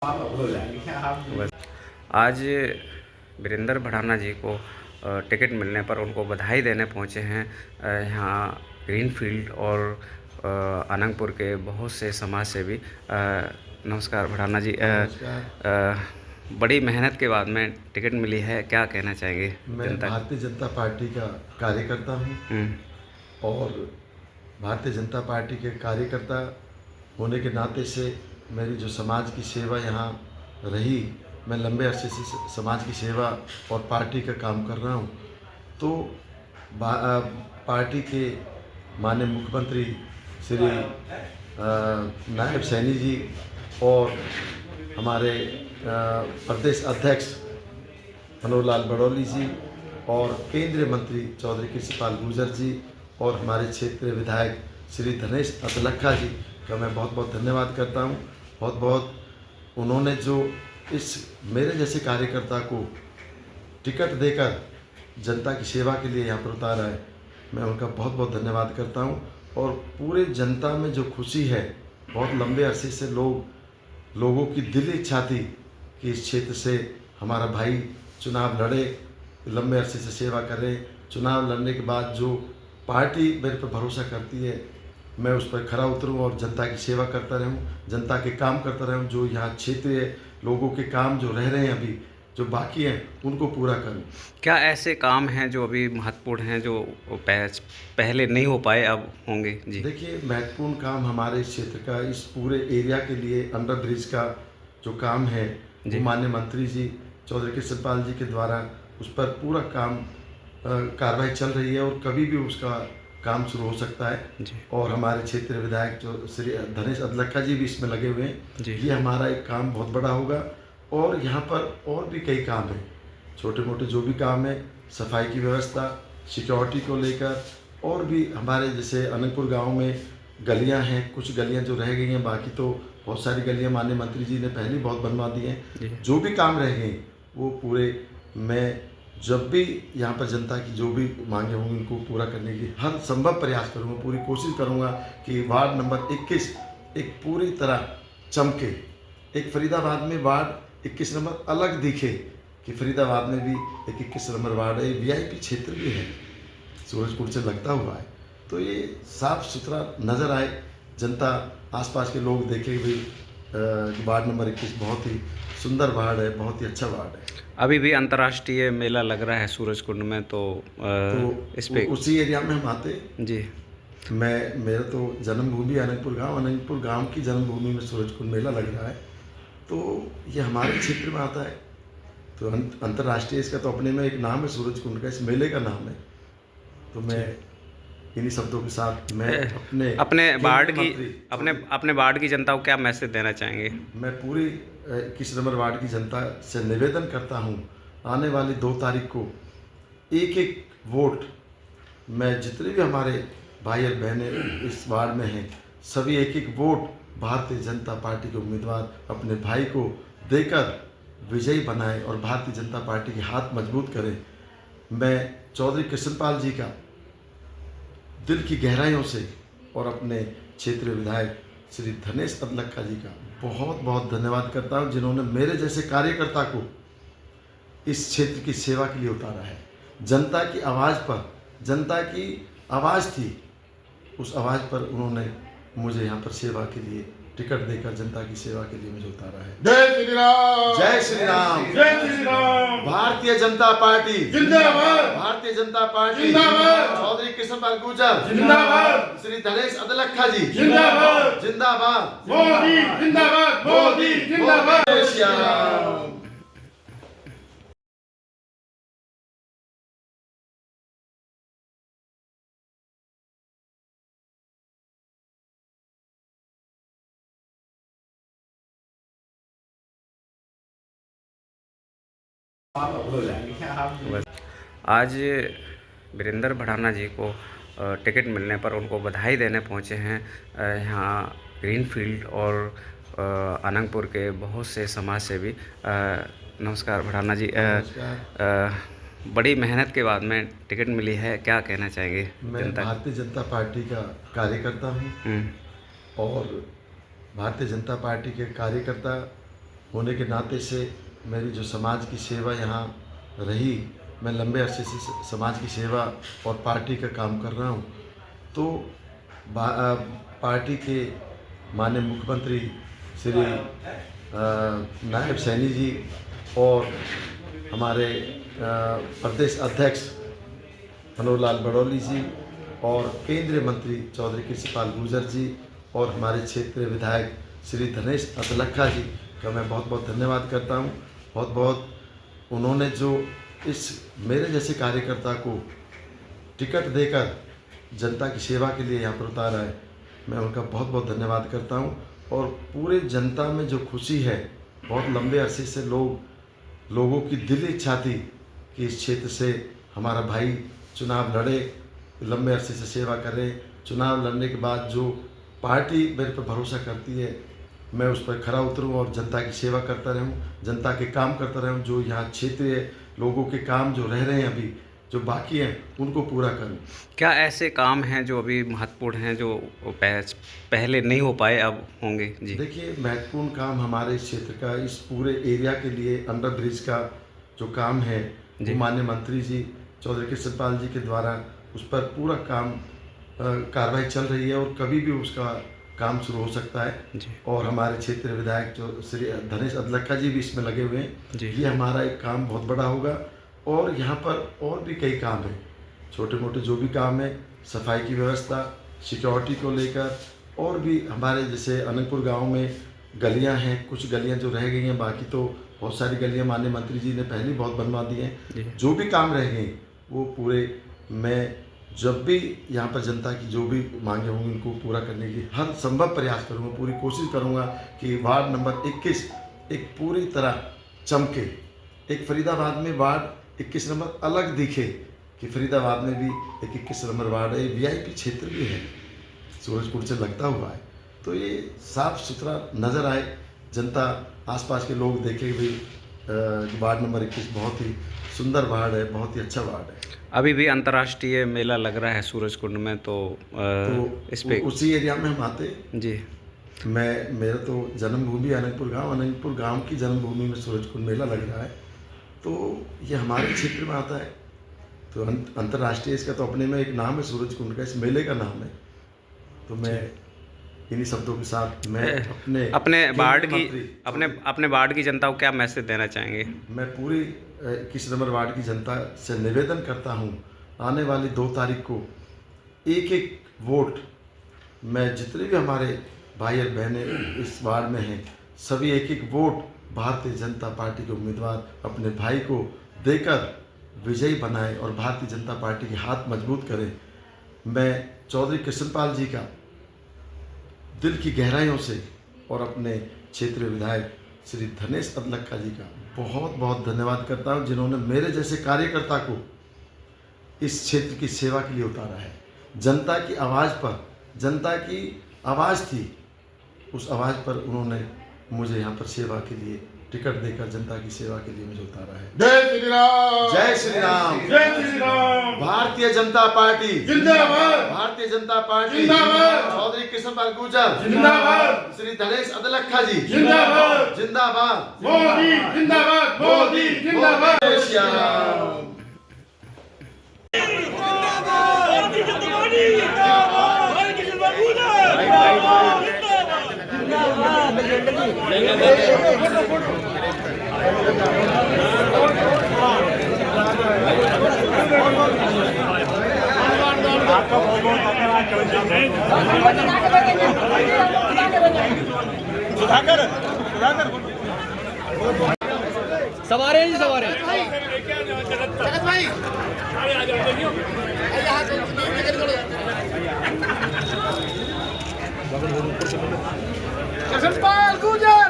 बस आज वीरेंद्र भड़ाना जी को टिकट मिलने पर उनको बधाई देने पहुंचे हैं यहाँ ग्रीनफील्ड और अनंगपुर के बहुत से समाज सेवी। नमस्कार भड़ाना जी। बड़ी मेहनत के बाद में टिकट मिली है, क्या कहना चाहेंगे? मैं भारतीय जनता पार्टी का कार्यकर्ता हूँ और भारतीय जनता पार्टी के कार्यकर्ता होने के नाते से मेरी जो समाज की सेवा यहाँ रही, मैं लंबे अरसे से समाज की सेवा और पार्टी का काम कर रहा हूँ। तो पार्टी के माननीय मुख्यमंत्री श्री नायब सैनी जी और हमारे प्रदेश अध्यक्ष मनोहर लाल बड़ौली जी और केंद्रीय मंत्री चौधरी कृष्णपाल गुर्जर जी और हमारे क्षेत्रीय विधायक श्री धनेश अदलखा जी का मैं बहुत बहुत धन्यवाद करता हूं। बहुत बहुत उन्होंने जो इस मेरे जैसे कार्यकर्ता को टिकट देकर जनता की सेवा के लिए यहाँ पर उतारा है, मैं उनका बहुत बहुत धन्यवाद करता हूं। और पूरे जनता में जो खुशी है, बहुत लंबे अरसे से लोगों की दिली इच्छा थी कि इस क्षेत्र से हमारा भाई चुनाव लड़े, लंबे अरसे से सेवा करे। चुनाव लड़ने के बाद जो पार्टी मेरे पर भरोसा करती है, मैं उस पर खरा उतरूं और जनता की सेवा करता रहूं, जनता के काम करता रहूं। जो यहाँ क्षेत्रीय लोगों के काम जो रह रहे हैं, अभी जो बाकी हैं, उनको पूरा करूं। क्या ऐसे काम हैं जो अभी महत्वपूर्ण हैं, जो पहले नहीं हो पाए, अब होंगे? जी देखिए, महत्वपूर्ण काम हमारे इस क्षेत्र का, इस पूरे एरिया के लिए अंडर ब्रिज का जो काम है, वो माननीय मंत्री जी चौधरी कृष्णपाल जी के द्वारा उस पर पूरा काम कार्रवाई चल रही है और कभी भी उसका काम शुरू हो सकता है। और हमारे क्षेत्रीय विधायक जो श्री धनेश अदलखा जी भी इसमें लगे हुए हैं। ये हमारा एक काम बहुत बड़ा होगा और यहाँ पर और भी कई काम हैं, छोटे मोटे जो भी काम है, सफाई की व्यवस्था, सिक्योरिटी को लेकर, और भी हमारे जैसे अनंगपुर गांव में गलियां हैं, कुछ गलियां जो रह गई हैं, बाकी तो बहुत सारी गलियां माननीय मंत्री जी ने पहले बहुत बनवा दी हैं। जो भी काम रह गए वो पूरे, मैं जब भी यहाँ पर जनता की जो भी मांगे होंगी उनको पूरा करने की हर संभव प्रयास करूँगा, पूरी कोशिश करूँगा कि वार्ड नंबर 21 एक पूरी तरह चमके। एक फरीदाबाद में वार्ड 21 नंबर अलग दिखे कि फरीदाबाद में भी एक 21 नंबर वार्ड है, VIP क्षेत्र भी है, सूरजपुर से लगता हुआ है, तो ये साफ सुथरा नज़र आए, जनता आसपास के लोग देखें भी वार्ड नंबर 21 बहुत ही सुंदर वार्ड है, बहुत ही अच्छा वार्ड है। अभी भी अंतर्राष्ट्रीय मेला लग रहा है सूरजकुंड में, तो इस पे उसी एरिया में हम आते जी। मेरा तो जन्मभूमि अनंतपुर गांव की जन्मभूमि में सूरजकुंड मेला लग रहा है, तो ये हमारे क्षेत्र में आता है। तो अंतर्राष्ट्रीय इसका तो अपने में एक नाम है, सूरजकुंड का, इस मेले का नाम है। तो मैं इन्हीं शब्दों के साथ मैं अपने वार्ड की जनता को क्या मैसेज देना चाहेंगे? मैं पूरी 21 नंबर वार्ड की जनता से निवेदन करता हूं, आने वाली 2 तारीख को एक एक वोट, मैं जितने भी हमारे भाई और बहनें इस वार्ड में हैं, सभी एक एक वोट भारतीय जनता पार्टी के उम्मीदवार अपने भाई को देकर विजयी बनाएं और भारतीय जनता पार्टी के हाथ मजबूत करें। मैं चौधरी कृष्णपाल जी का दिल की गहराइयों से और अपने क्षेत्रीय विधायक श्री धनेश अदलखा जी का बहुत बहुत धन्यवाद करता हूं, जिन्होंने मेरे जैसे कार्यकर्ता को इस क्षेत्र की सेवा के लिए उतारा है। जनता की आवाज़ पर, जनता की आवाज़ थी, उस आवाज़ पर उन्होंने मुझे यहाँ पर सेवा के लिए टिकट देकर जनता की सेवा के लिए मुझे उतारा है। जय श्री राम, जय श्री राम, जय श्री राम। भारतीय जनता पार्टी जिंदाबाद, भारतीय जनता पार्टी जिंदाबाद, चौधरी कृष्णपाल गुर्जर जिंदाबाद, श्री धनेश अदलखा जी जिंदाबाद, जिंदाबाद, मोदी जिंदाबाद, मोदी जिंदाबाद। जय श्री राम। बस आज वीरेंद्र भड़ाना जी को टिकट मिलने पर उनको बधाई देने पहुंचे हैं यहाँ ग्रीनफील्ड और अनंगपुर के बहुत से समाज सेवी। नमस्कार भड़ाना जी। बड़ी मेहनत के बाद में टिकट मिली है, क्या कहना चाहेंगे? मैं भारतीय जनता पार्टी का कार्यकर्ता हूँ और भारतीय जनता पार्टी के कार्यकर्ता होने के नाते से मेरी जो समाज की सेवा यहाँ रही, मैं लंबे अरसे से समाज की सेवा और पार्टी का काम कर रहा हूँ। तो पार्टी के माननीय मुख्यमंत्री श्री नायब सैनी जी और हमारे प्रदेश अध्यक्ष मनोहर लाल बड़ौली जी और केंद्रीय मंत्री चौधरी कृष्णपाल गुर्जर जी और हमारे क्षेत्रीय विधायक श्री धनेश अदलखा जी का मैं बहुत बहुत धन्यवाद करता हूँ। बहुत बहुत उन्होंने जो इस मेरे जैसे कार्यकर्ता को टिकट देकर जनता की सेवा के लिए यहाँ पर उतारा है, मैं उनका बहुत बहुत धन्यवाद करता हूँ। और पूरे जनता में जो खुशी है, बहुत लंबे अरसे से लोगों की दिली इच्छा थी कि इस क्षेत्र से हमारा भाई चुनाव लड़े, लंबे अरसे से सेवा करे। चुनाव लड़ने के बाद जो पार्टी मेरे पर भरोसा करती है, मैं उस पर खरा उतरूं और जनता की सेवा करता रहूं, जनता के काम करता रहूं। जो यहाँ क्षेत्रीय लोगों के काम जो रह रहे हैं अभी जो बाकी हैं, उनको पूरा करूं। क्या ऐसे काम हैं जो अभी महत्वपूर्ण हैं, जो पहले नहीं हो पाए, अब होंगे? जी देखिए, महत्वपूर्ण काम हमारे इस क्षेत्र का, इस पूरे एरिया के लिए अंडर ब्रिज का जो काम है, वो माननीय मंत्री जी चौधरी कृष्णपाल जी के द्वारा उस पर पूरा काम कार्रवाई चल रही है और कभी भी उसका काम शुरू हो सकता है। और हमारे क्षेत्रीय विधायक जो श्री धनेश अदलखा जी भी इसमें लगे हुए हैं। ये हमारा एक काम बहुत बड़ा होगा और यहाँ पर और भी कई काम हैं, छोटे मोटे जो भी काम है, सफाई की व्यवस्था, सिक्योरिटी को लेकर, और भी हमारे जैसे अनंतपुर गांव में गलियां हैं, कुछ गलियां जो रह गई हैं, बाकी तो बहुत सारी गलियां माननीय मंत्री जी ने पहले बहुत बनवा दी हैं। जो भी काम रह गए वो पूरे, मैं जब भी यहाँ पर जनता की जो भी मांगे होंगी उनको पूरा करने के लिए हर संभव प्रयास करूँगा, पूरी कोशिश करूँगा कि वार्ड नंबर 21 एक पूरी तरह चमके। एक फरीदाबाद में वार्ड 21 नंबर अलग दिखे कि फरीदाबाद में भी एक 21 नंबर वार्ड है, VIP क्षेत्र भी है, सूरजकुंड से लगता हुआ है, तो ये साफ सुथरा नज़र आए, जनता आसपास के लोग देखें भाई वार्ड नंबर 21 बहुत ही सुंदर वार्ड है, बहुत ही अच्छा वार्ड है। अभी भी अंतर्राष्ट्रीय मेला लग रहा है सूरजकुंड में, तो इस पे उसी एरिया में हम आते जी। मेरा तो जन्मभूमि अनंतपुर गांव की जन्मभूमि में सूरजकुंड मेला लग रहा है, तो ये हमारे क्षेत्र में आता है। तो अंतर्राष्ट्रीय इसका तो अपने में एक नाम है, सूरजकुंड का इस मेले का नाम है। तो मैं इन्हीं शब्दों के साथ मैं अपने वार्ड की जनता को क्या मैसेज देना चाहेंगे? मैं पूरी 21 नंबर वार्ड की जनता से निवेदन करता हूं, आने वाली 2 तारीख को एक एक वोट, मैं जितने भी हमारे भाई और बहनें इस वार्ड में हैं, सभी एक एक वोट भारतीय जनता पार्टी के उम्मीदवार अपने भाई को देकर विजयी बनाएं और भारतीय जनता पार्टी के हाथ मजबूत करें। मैं चौधरी कृष्णपाल जी का दिल की गहराइयों से और अपने क्षेत्रीय विधायक श्री धनेश अदलखा जी का बहुत बहुत धन्यवाद करता हूं, जिन्होंने मेरे जैसे कार्यकर्ता को इस क्षेत्र की सेवा के लिए उतारा है। जनता की आवाज़ पर, जनता की आवाज़ थी, उस आवाज़ पर उन्होंने मुझे यहाँ पर सेवा के लिए टिकट देकर जनता की सेवा के लिए मुझे उतारा है। जय श्री राम, जय श्री राम, जय श्री राम। भारतीय जनता पार्टी जिंदाबाद, भारतीय जनता पार्टी जिंदाबाद, चौधरी कृष्णपाल गुर्जर जिंदाबाद, श्री धनेश अदलखा जी जिंदाबाद, जिंदाबाद, मोदी जिंदाबाद, मोदी जिंदाबाद। जय श्री राम। सवारे जी सवारे कृष्णपाल गुर्जर